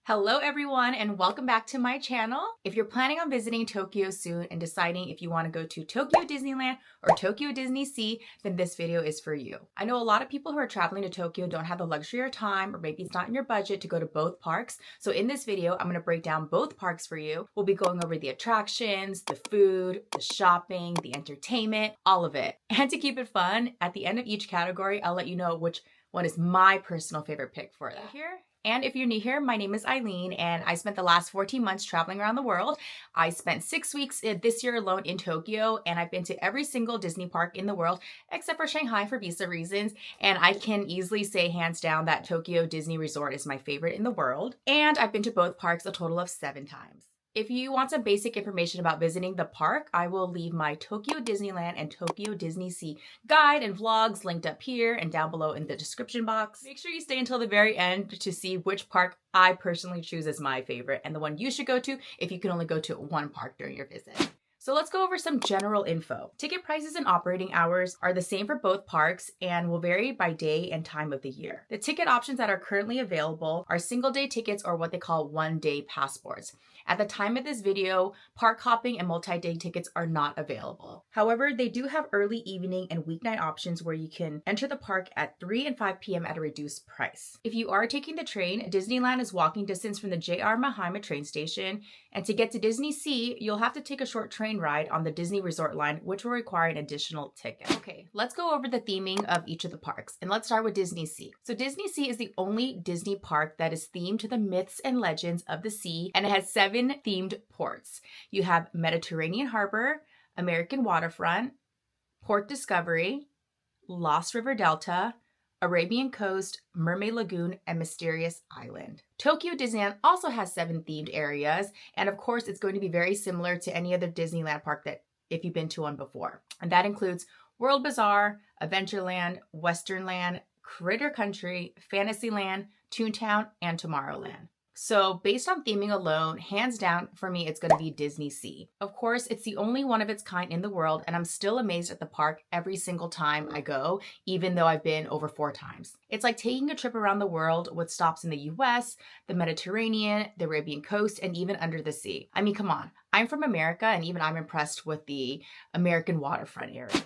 Hello everyone and welcome back to my channel. If you're planning on visiting Tokyo soon and deciding if you want to go to Tokyo Disneyland or Tokyo DisneySea, then this video is for you. I know a lot of people who are traveling to Tokyo don't have the luxury or time, or maybe it's not in your budget to go to both parks. So in this video, I'm going to break down both parks for you. We'll be going over the attractions, the food, the shopping, the entertainment, all of it. And to keep it fun, at the end of each category, I'll let you know which one is my personal favorite pick for that. And if you're new here, my name is Eileen and I spent the last 14 months traveling around the world. I spent 6 weeks this year alone in Tokyo, and I've been to every single Disney park in the world except for Shanghai for visa reasons. And I can easily say hands down that Tokyo Disney Resort is my favorite in the world. And I've been to both parks a total of 7 times. If you want some basic information about visiting the park, I will leave my Tokyo Disneyland and Tokyo DisneySea guide and vlogs linked up here and down below in the description box. Make sure you stay until the very end to see which park I personally choose as my favorite and the one you should go to if you can only go to one park during your visit. So let's go over some general info. Ticket prices and operating hours are the same for both parks and will vary by day and time of the year. The ticket options that are currently available are single day tickets or what they call one-day passports. At the time of this video, park hopping and multi-day tickets are not available. However, they do have early evening and weeknight options where you can enter the park at 3 and 5 p.m. at a reduced price. If you are taking the train, Disneyland is walking distance from the JR Mahaima train station, and to get to DisneySea, you'll have to take a short train ride on the Disney Resort line, which will require an additional ticket. Okay, let's go over the theming of each of the parks, and let's start with DisneySea. So DisneySea is the only Disney park that is themed to the myths and legends of the sea, and it has 7 themed ports. You have Mediterranean Harbor, American Waterfront, Port Discovery, Lost River Delta, Arabian Coast, Mermaid Lagoon, and Mysterious Island. Tokyo Disneyland also has 7 themed areas, and of course it's going to be very similar to any other Disneyland park that if you've been to one before. And that includes World Bazaar, Adventureland, Westernland, Critter Country, Fantasyland, Toontown, and Tomorrowland. So based on theming alone, hands down for me, it's going to be DisneySea. Of course, it's the only one of its kind in the world, and I'm still amazed at the park every single time I go, even though I've been over 4 times. It's like taking a trip around the world with stops in the US, the Mediterranean, the Arabian coast, and even under the sea. I mean, come on. I'm from America, and even I'm impressed with the American waterfront area.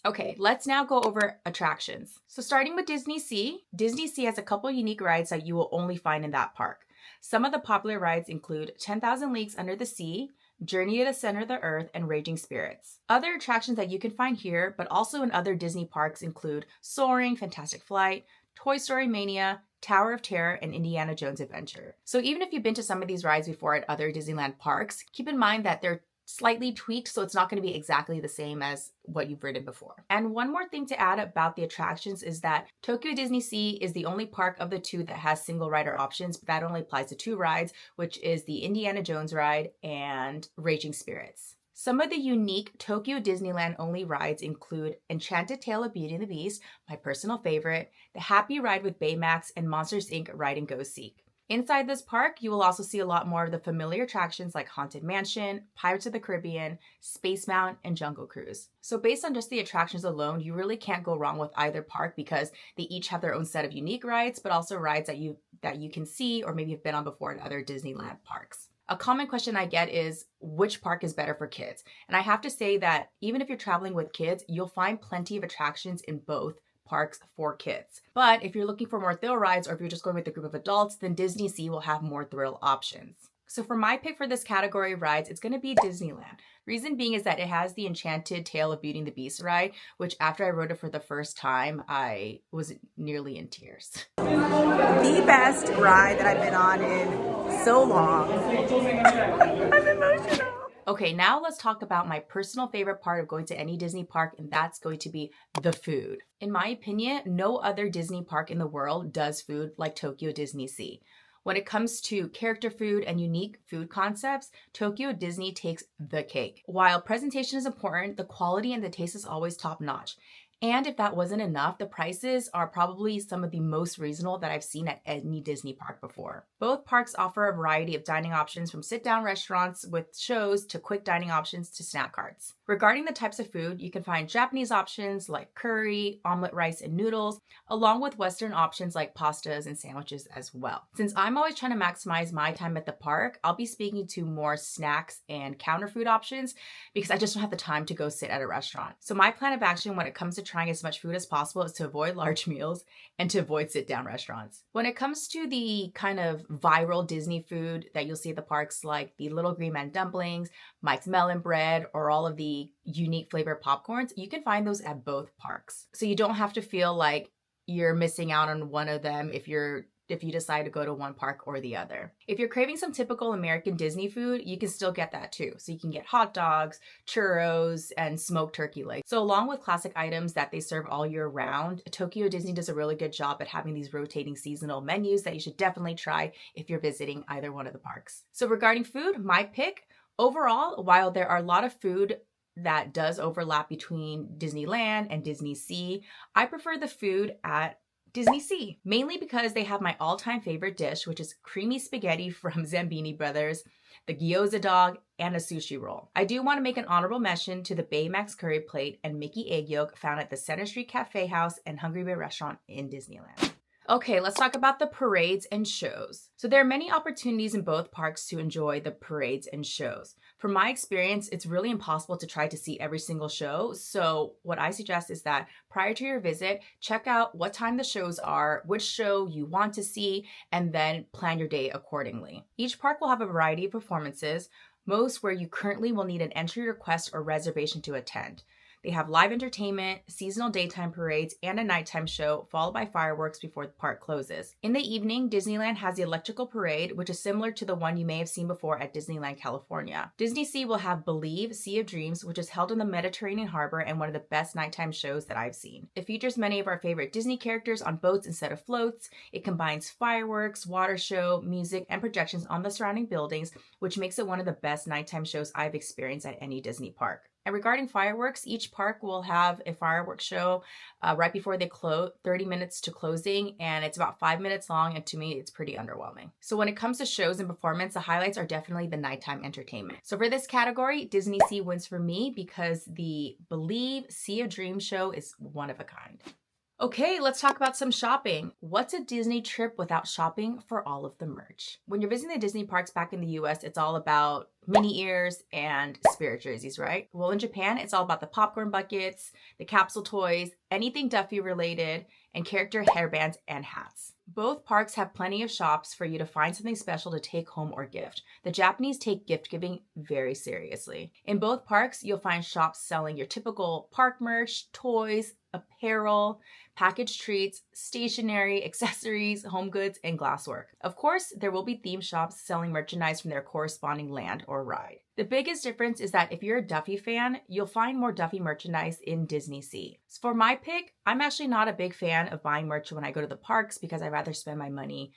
Okay, let's now go over attractions. So starting with DisneySea, DisneySea has a couple unique rides that you will only find in that park. Some of the popular rides include 10,000 Leagues Under the Sea, Journey to the Center of the Earth, and Raging Spirits. Other attractions that you can find here, but also in other Disney parks include Soaring, Fantastic Flight, Toy Story Mania, Tower of Terror, and Indiana Jones Adventure. So even if you've been to some of these rides before at other Disneyland parks, keep in mind that they're slightly tweaked, so it's not going to be exactly the same as what you've ridden before. And one more thing to add about the attractions is that Tokyo DisneySea is the only park of the 2 that has single rider options, but that only applies to 2 rides, which is the Indiana Jones ride and Raging Spirits. Some of the unique Tokyo Disneyland only rides include Enchanted Tale of Beauty and the Beast, my personal favorite, the Happy Ride with Baymax, and Monsters Inc. Ride and Go Seek. Inside this park, you will also see a lot more of the familiar attractions like Haunted Mansion, Pirates of the Caribbean, Space Mountain, and Jungle Cruise. So based on just the attractions alone, you really can't go wrong with either park because they each have their own set of unique rides, but also rides that you can see or maybe have been on before in other Disneyland parks. A common question I get is, which park is better for kids? And I have to say that even if you're traveling with kids, you'll find plenty of attractions in both parks for kids. But if you're looking for more thrill rides or if you're just going with a group of adults, then DisneySea will have more thrill options. So for my pick for this category of rides, it's going to be Disneyland. Reason being is that it has the Enchanted Tale of Beauty and the Beast ride, which after I rode it for the first time, I was nearly in tears. The best ride that I've been on in so long. I'm emotional. Okay, now let's talk about my personal favorite part of going to any Disney park, and that's going to be the food. In my opinion, no other Disney park in the world does food like Tokyo DisneySea. When it comes to character food and unique food concepts, Tokyo Disney takes the cake. While presentation is important, the quality and the taste is always top notch. And if that wasn't enough, the prices are probably some of the most reasonable that I've seen at any Disney park before. Both parks offer a variety of dining options, from sit-down restaurants with shows to quick dining options to snack carts. Regarding the types of food, you can find Japanese options like curry, omelet rice, and noodles, along with Western options like pastas and sandwiches as well. Since I'm always trying to maximize my time at the park, I'll be speaking to more snacks and counter food options because I just don't have the time to go sit at a restaurant. So my plan of action when it comes to trying as much food as possible is to avoid large meals and to avoid sit-down restaurants. When it comes to the kind of viral Disney food that you'll see at the parks, like the Little Green Man dumplings, Mike's Melon Bread, or all of the unique flavor popcorns, you can find those at both parks. So you don't have to feel like you're missing out on one of them if you decide to go to one park or the other. If you're craving some typical American Disney food, you can still get that too. So you can get hot dogs, churros, and smoked turkey legs. So along with classic items that they serve all year round, Tokyo Disney does a really good job at having these rotating seasonal menus that you should definitely try if you're visiting either one of the parks. So regarding food, my pick, overall, while there are a lot of food that does overlap between Disneyland and DisneySea, I prefer the food at DisneySea, mainly because they have my all-time favorite dish, which is creamy spaghetti from Zambini Brothers, the gyoza dog, and a sushi roll. I do want to make an honorable mention to the Baymax curry plate and Mickey egg yolk found at the Center Street Cafe House and Hungry Bear restaurant in Disneyland. Okay, let's talk about the parades and shows. So there are many opportunities in both parks to enjoy the parades and shows. From my experience, it's really impossible to try to see every single show. So what I suggest is that prior to your visit, check out what time the shows are, which show you want to see, and then plan your day accordingly. Each park will have a variety of performances, most where you currently will need an entry request or reservation to attend. They have live entertainment, seasonal daytime parades, and a nighttime show, followed by fireworks before the park closes. In the evening, Disneyland has the Electrical Parade, which is similar to the one you may have seen before at Disneyland, California. DisneySea will have Believe, Sea of Dreams, which is held in the Mediterranean harbor and one of the best nighttime shows that I've seen. It features many of our favorite Disney characters on boats instead of floats. It combines fireworks, water show, music, and projections on the surrounding buildings, which makes it one of the best nighttime shows I've experienced at any Disney park. And regarding fireworks, each park will have a fireworks show right before they close, 30 minutes to closing, and it's about 5 minutes long, and to me, it's pretty underwhelming. So when it comes to shows and performance, the highlights are definitely the nighttime entertainment. So for this category, DisneySea wins for me because the Believe Sea of Dreams show is one of a kind. Okay, let's talk about some shopping. What's a Disney trip without shopping for all of the merch? When you're visiting the Disney parks back in the US, it's all about mini ears and spirit jerseys, right? Well, in Japan, it's all about the popcorn buckets, the capsule toys, anything Duffy related, and character hairbands and hats. Both parks have plenty of shops for you to find something special to take home or gift. The Japanese take gift giving very seriously. In both parks, you'll find shops selling your typical park merch, toys, apparel, packaged treats, stationery, accessories, home goods, and glasswork. Of course, there will be theme shops selling merchandise from their corresponding land or ride. The biggest difference is that if you're a Duffy fan, you'll find more Duffy merchandise in DisneySea. So for my pick, I'm actually not a big fan of buying merch when I go to the parks because I'd rather spend my money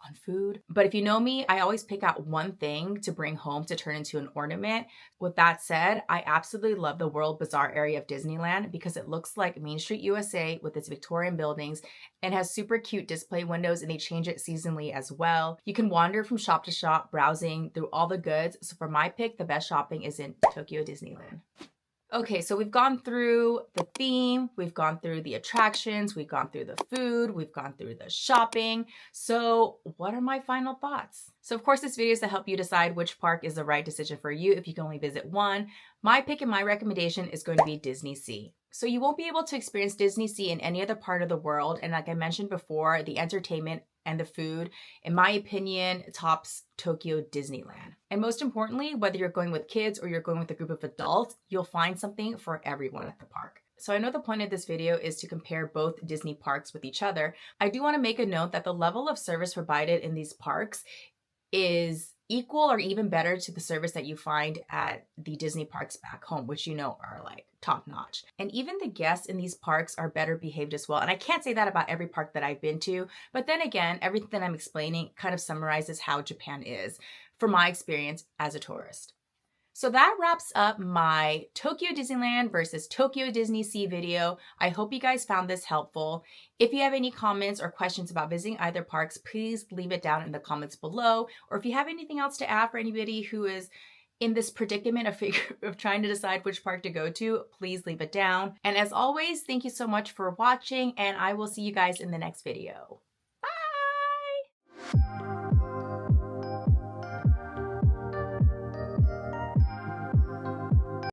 on food. But if you know me, I always pick out one thing to bring home to turn into an ornament. With that said, I absolutely love the World Bazaar area of Disneyland because it looks like Main Street USA with its Victorian buildings and has super cute display windows, and they change it seasonally as well. You can wander from shop to shop, browsing through all the goods. So for my pick, the best shopping is in Tokyo Disneyland. Okay, so we've gone through the theme, we've gone through the attractions, we've gone through the food, we've gone through the shopping. So what are my final thoughts? So of course, this video is to help you decide which park is the right decision for you if you can only visit one. My pick and my recommendation is going to be DisneySea. So you won't be able to experience DisneySea in any other part of the world. And like I mentioned before, the entertainment and the food, in my opinion, tops Tokyo Disneyland. And most importantly, whether you're going with kids or you're going with a group of adults, you'll find something for everyone at the park. So I know the point of this video is to compare both Disney parks with each other. I do want to make a note that the level of service provided in these parks is equal or even better to the service that you find at the Disney parks back home, which you know are like top notch. And even the guests in these parks are better behaved as well. And I can't say that about every park that I've been to, but then again, everything that I'm explaining kind of summarizes how Japan is from my experience as a tourist. So that wraps up my Tokyo Disneyland versus Tokyo DisneySea video. I hope you guys found this helpful. If you have any comments or questions about visiting either parks, please leave it down in the comments below. Or if you have anything else to add for anybody who is in this predicament of trying to decide which park to go to, please leave it down. And as always, thank you so much for watching, and I will see you guys in the next video. Bye!